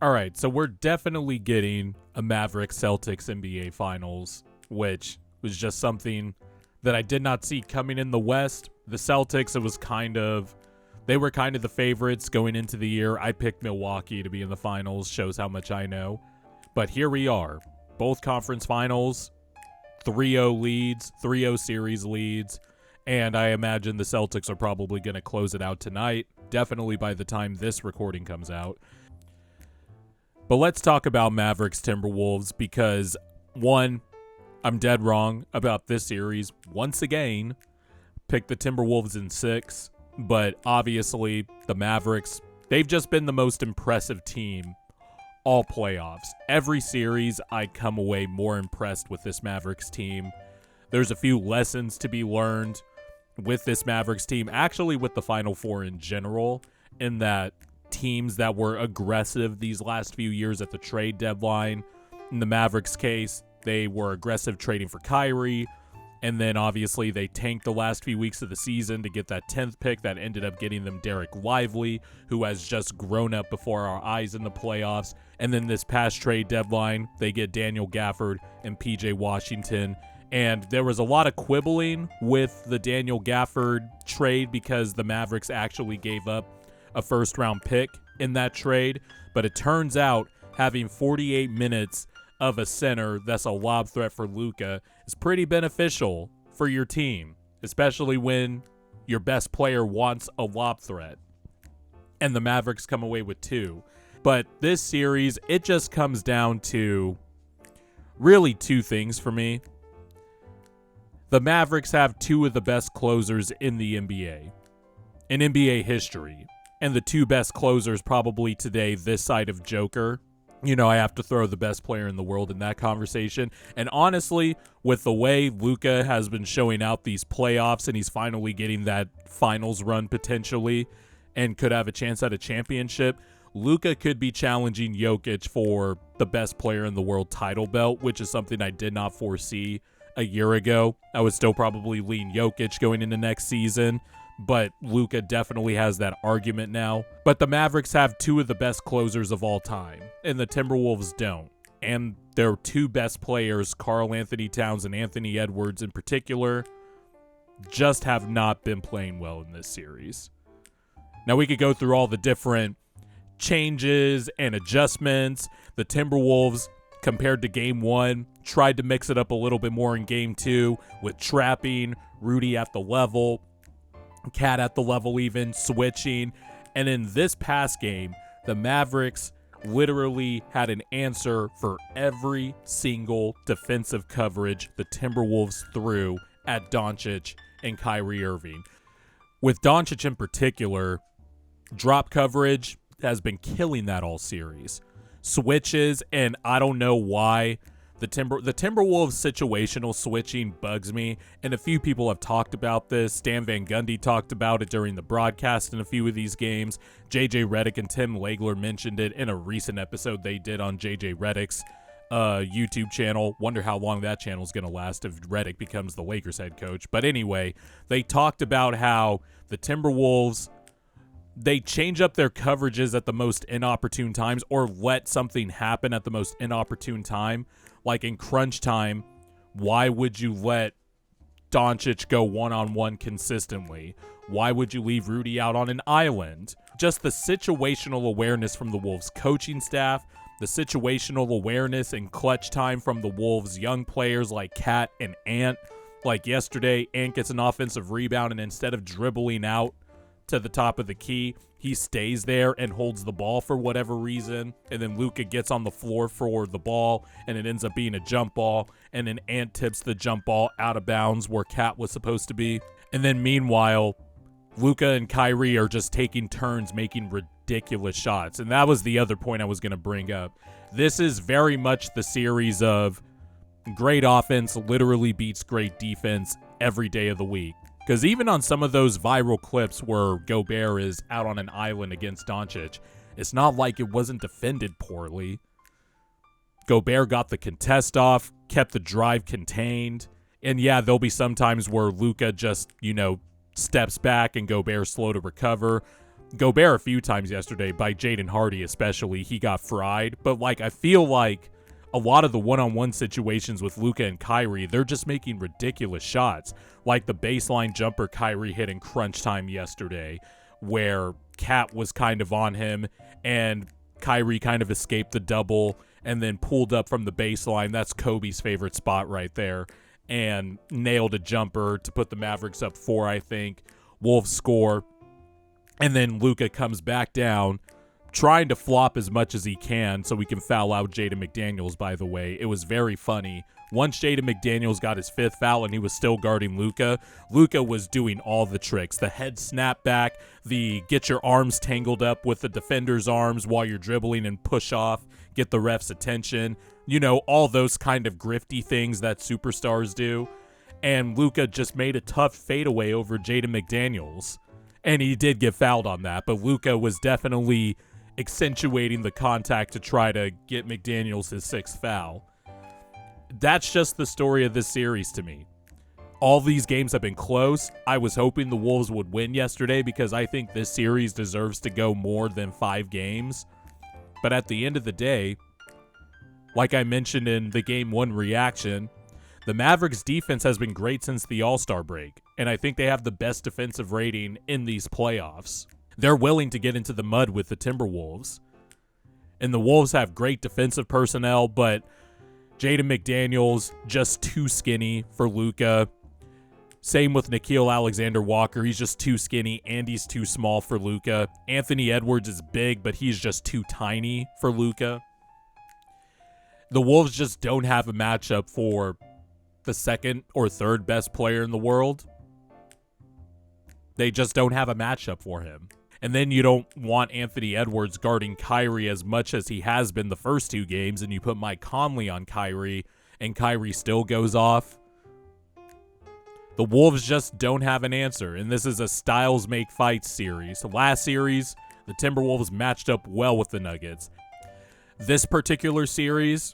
All right, so we're definitely getting a Mavs Celtics NBA Finals, which was just something that I did not see coming in the West. The Celtics, they were kind of the favorites going into the year. I picked Milwaukee to be in the finals, shows how much I know. But here we are, both conference finals, 3-0 leads, 3-0 series leads, and I imagine the Celtics are probably going to close it out tonight, definitely by the time this recording comes out. But let's talk about Mavericks Timberwolves because, one, I'm dead wrong about this series. Once again, picked the Timberwolves in 6, but obviously the Mavericks, they've just been the most impressive team all playoffs. Every series, I come away more impressed with this Mavericks team. There's a few lessons to be learned with this Mavericks team, actually with the Final Four in general, in that teams that were aggressive these last few years at the trade deadline. In the Mavericks case, they were aggressive trading for Kyrie, and then obviously they tanked the last few weeks of the season to get that 10th pick that ended up getting them Derek Lively, who has just grown up before our eyes in the playoffs. And then this past trade deadline, they get Daniel Gafford and PJ Washington. And there was a lot of quibbling with the Daniel Gafford trade because the Mavericks actually gave up a first-round pick in that trade. But it turns out having 48 minutes of a center that's a lob threat for Luka is pretty beneficial for your team, especially when your best player wants a lob threat. And the Mavericks come away with 2. But this series, it just comes down to really 2 things for me. The Mavericks have 2 of the best closers in the NBA, in NBA history. And the 2 best closers probably today this side of Joker. You know, I have to throw the best player in the world in that conversation. And honestly, with the way Luka has been showing out these playoffs and he's finally getting that finals run potentially and could have a chance at a championship, Luka could be challenging Jokic for the best player in the world title belt, which is something I did not foresee a year ago. I would still probably lean Jokic going into next season, but Luka definitely has that argument now. But the Mavericks have 2 of the best closers of all time, and the Timberwolves don't. And their 2 best players, Karl Anthony Towns and Anthony Edwards in particular, just have not been playing well in this series. Now we could go through all the different changes and adjustments. The Timberwolves, compared to Game 1, tried to mix it up a little bit more in Game 2 with trapping, Rudy at the level, Cat at the level even, switching. And in this past game, the Mavericks literally had an answer for every single defensive coverage the Timberwolves threw at Doncic and Kyrie Irving. With Doncic in particular, drop coverage has been killing that all series. Switches, and I don't know why. The Timberwolves situational switching bugs me, and a few people have talked about this. Stan Van Gundy talked about it during the broadcast in a few of these games. JJ Redick and Tim Legler mentioned it in a recent episode they did on JJ Redick's YouTube channel. Wonder how long that channel is going to last if Redick becomes the Lakers head coach. But anyway, they talked about how the Timberwolves, they change up their coverages at the most inopportune times or let something happen at the most inopportune time. Like in crunch time, why would you let Doncic go one-on-one consistently? Why would you leave Rudy out on an island? Just the situational awareness from the Wolves coaching staff, the situational awareness and clutch time from the Wolves young players like Cat and Ant. Like yesterday, Ant gets an offensive rebound, and instead of dribbling out to the top of the key, he stays there and holds the ball for whatever reason, and then Luka gets on the floor for the ball, and it ends up being a jump ball, and then Ant tips the jump ball out of bounds where Cat was supposed to be. And then meanwhile, Luka and Kyrie are just taking turns making ridiculous shots, and that was the other point I was going to bring up. This is very much the series of great offense literally beats great defense every day of the week. Because even on some of those viral clips where Gobert is out on an island against Doncic, it's not like it wasn't defended poorly. Gobert got the contest off, kept the drive contained. And yeah, there'll be some times where Luka just, steps back and Gobert's slow to recover. Gobert a few times yesterday, by Jaden Hardy especially. He got fried. But, like, I feel like a lot of the one-on-one situations with Luka and Kyrie, they're just making ridiculous shots. Like the baseline jumper Kyrie hit in crunch time yesterday, where Cat was kind of on him, and Kyrie kind of escaped the double and then pulled up from the baseline. That's Kobe's favorite spot right there. And nailed a jumper to put the Mavericks up 4, I think. Wolves score. And then Luka comes back down, trying to flop as much as he can so we can foul out Jaden McDaniels, by the way. It was very funny. Once Jaden McDaniels got his 5th foul and he was still guarding Luka, Luka was doing all the tricks. The head snap back, the get your arms tangled up with the defender's arms while you're dribbling and push off, get the ref's attention. You know, all those kind of grifty things that superstars do. And Luka just made a tough fadeaway over Jaden McDaniels. And he did get fouled on that, but Luka was definitely accentuating the contact to try to get McDaniels his 6th foul. That's just the story of this series to me. All these games have been close. I was hoping the Wolves would win yesterday because I think this series deserves to go more than 5 games. But at the end of the day, like I mentioned in the Game 1 reaction, the Mavericks defense has been great since the All-Star break, and I think they have the best defensive rating in these playoffs. They're willing to get into the mud with the Timberwolves. And the Wolves have great defensive personnel, but Jaden McDaniels just too skinny for Luka. Same with Nickeil Alexander-Walker. He's just too skinny, and he's too small for Luka. Anthony Edwards is big, but he's just too tiny for Luka. The Wolves just don't have a matchup for the 2nd or 3rd best player in the world. They just don't have a matchup for him. And then you don't want Anthony Edwards guarding Kyrie as much as he has been the first 2 games, and you put Mike Conley on Kyrie, and Kyrie still goes off. The Wolves just don't have an answer, and this is a styles make fights series. Last series, the Timberwolves matched up well with the Nuggets. This particular series,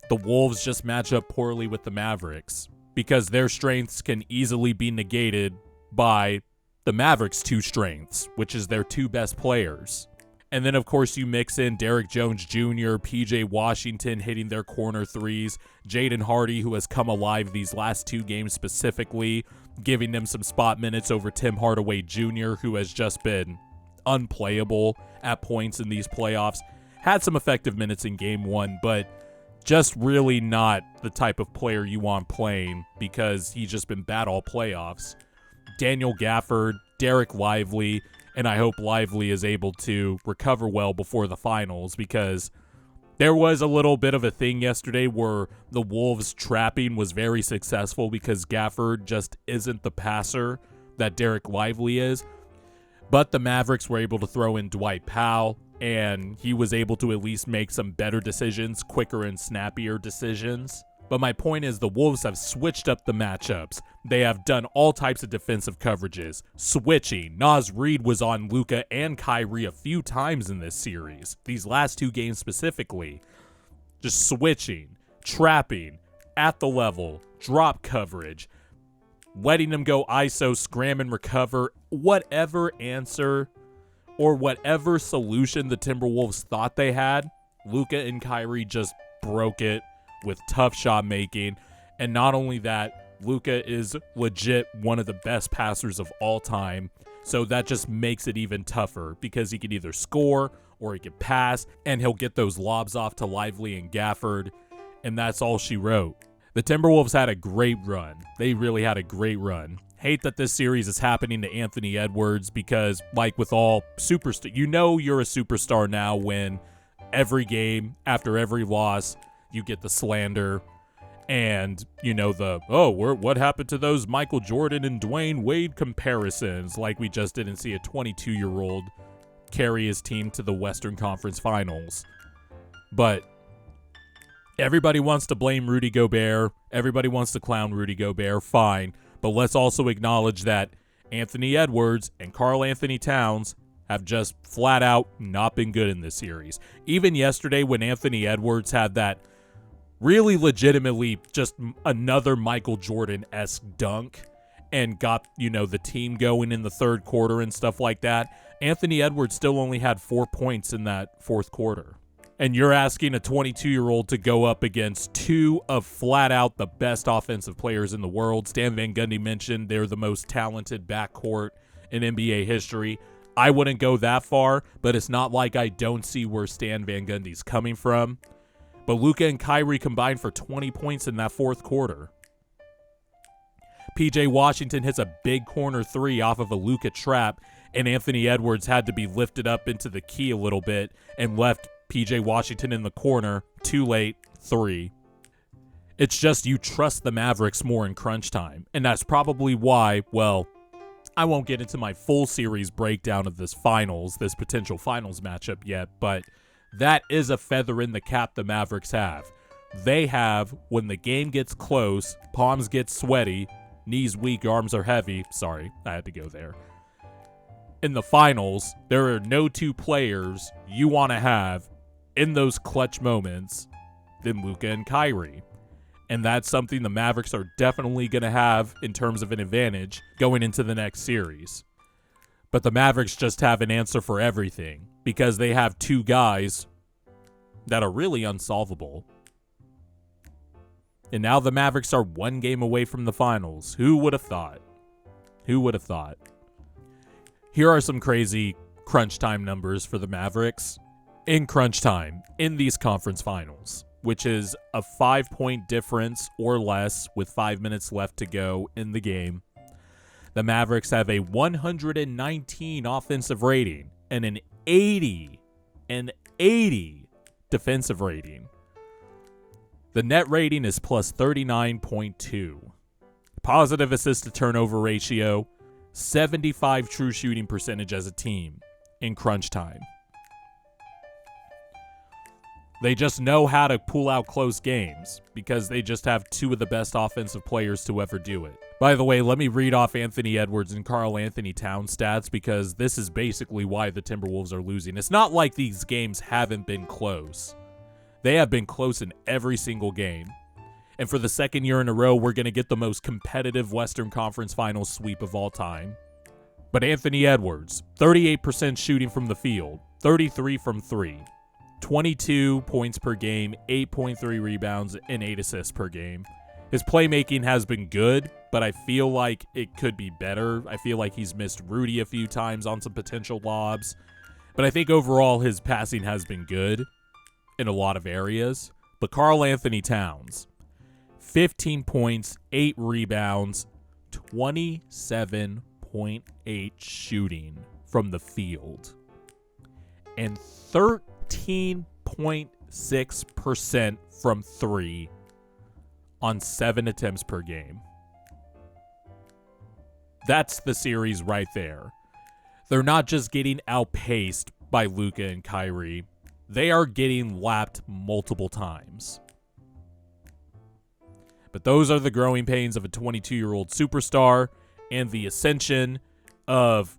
the Wolves just match up poorly with the Mavericks because their strengths can easily be negated by the Mavericks' 2 strengths, which is their 2 best players. And then, of course, you mix in Derrick Jones Jr., PJ Washington hitting their corner threes, Jaden Hardy, who has come alive these last 2 games specifically, giving them some spot minutes over Tim Hardaway Jr., who has just been unplayable at points in these playoffs. Had some effective minutes in Game 1, but just really not the type of player you want playing because he's just been bad all playoffs. Daniel Gafford, Derek Lively, and I hope Lively is able to recover well before the finals because there was a little bit of a thing yesterday where the Wolves' trapping was very successful because Gafford just isn't the passer that Derek Lively is. But the Mavericks were able to throw in Dwight Powell, and he was able to at least make some better decisions, quicker and snappier decisions. But my point is the Wolves have switched up the matchups. They have done all types of defensive coverages, switching. Naz Reid was on Luka and Kyrie a few times in this series, these last 2 games specifically. Just switching, trapping, at the level, drop coverage, letting them go ISO, scram and recover. Whatever answer or whatever solution the Timberwolves thought they had, Luka and Kyrie just broke it with tough shot making. And not only that, Luka is legit one of the best passers of all time. So that just makes it even tougher because he can either score or he can pass, and he'll get those lobs off to Lively and Gafford. And that's all she wrote. The Timberwolves had a great run. They really had a great run. Hate that this series is happening to Anthony Edwards because, like with all superstars, you know you're a superstar now when every game, after every loss, you get the slander and, you know, what happened to those Michael Jordan and Dwayne Wade comparisons? Like we just didn't see a 22-year-old carry his team to the Western Conference Finals. But everybody wants to blame Rudy Gobert. Everybody wants to clown Rudy Gobert. Fine. But let's also acknowledge that Anthony Edwards and Karl Anthony Towns have just flat out not been good in this series. Even yesterday when Anthony Edwards had that really legitimately just another Michael Jordan-esque dunk and got, you know, the team going in the third quarter and stuff like that, Anthony Edwards still only had 4 points in that fourth quarter. And you're asking a 22-year-old to go up against two of flat out the best offensive players in the world. Stan Van Gundy mentioned they're the most talented backcourt in NBA history. I wouldn't go that far, but it's not like I don't see where Stan Van Gundy's coming from. But Luka and Kyrie combined for 20 points in that fourth quarter. PJ Washington hits a big corner three off of a Luka trap, and Anthony Edwards had to be lifted up into the key a little bit and left PJ Washington in the corner. Too late. 3. It's just you trust the Mavericks more in crunch time. And that's probably why, well, I won't get into my full series breakdown of this potential finals matchup yet, but that is a feather in the cap the Mavericks have. They have, when the game gets close, palms get sweaty, knees weak, arms are heavy. Sorry, I had to go there. In the finals, there are no two players you want to have in those clutch moments than Luka and Kyrie. And that's something the Mavericks are definitely going to have in terms of an advantage going into the next series. But the Mavericks just have an answer for everything because they have two guys that are really unsolvable. And now the Mavericks are one game away from the finals. Who would have thought? Who would have thought? Here are some crazy crunch time numbers for the Mavericks. In crunch time, in these conference finals, which is a 5-point difference or less with 5 minutes left to go in the game, the Mavericks have a 119 offensive rating and an 80 defensive rating. The net rating is plus 39.2. Positive assist to turnover ratio, 75 true shooting percentage as a team in crunch time. They just know how to pull out close games because they just have two of the best offensive players to ever do it. By the way, let me read off Anthony Edwards and Karl Anthony Towns stats because this is basically why the Timberwolves are losing. It's not like these games haven't been close. They have been close in every single game. And for the second year in a row, we're going to get the most competitive Western Conference Finals sweep of all time. But Anthony Edwards, 38% shooting from the field, 33 from 3. 22 points per game, 8.3 rebounds, and 8 assists per game. His playmaking has been good, but I feel like it could be better. I feel like he's missed Rudy a few times on some potential lobs. But I think overall his passing has been good in a lot of areas. But Karl Anthony Towns, 15 points, 8 rebounds, 27.8 shooting from the field, and 13.6% from 3 on 7 attempts per game. That's the series right there. They're not just getting outpaced by Luka and Kyrie. They are getting lapped multiple times. But those are the growing pains of a 22-year-old superstar and the ascension of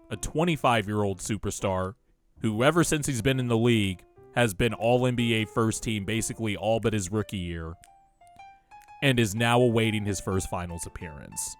a 25-year-old superstar who, ever since he's been in the league, has been all-NBA first team basically all but his rookie year and is now awaiting his first finals appearance.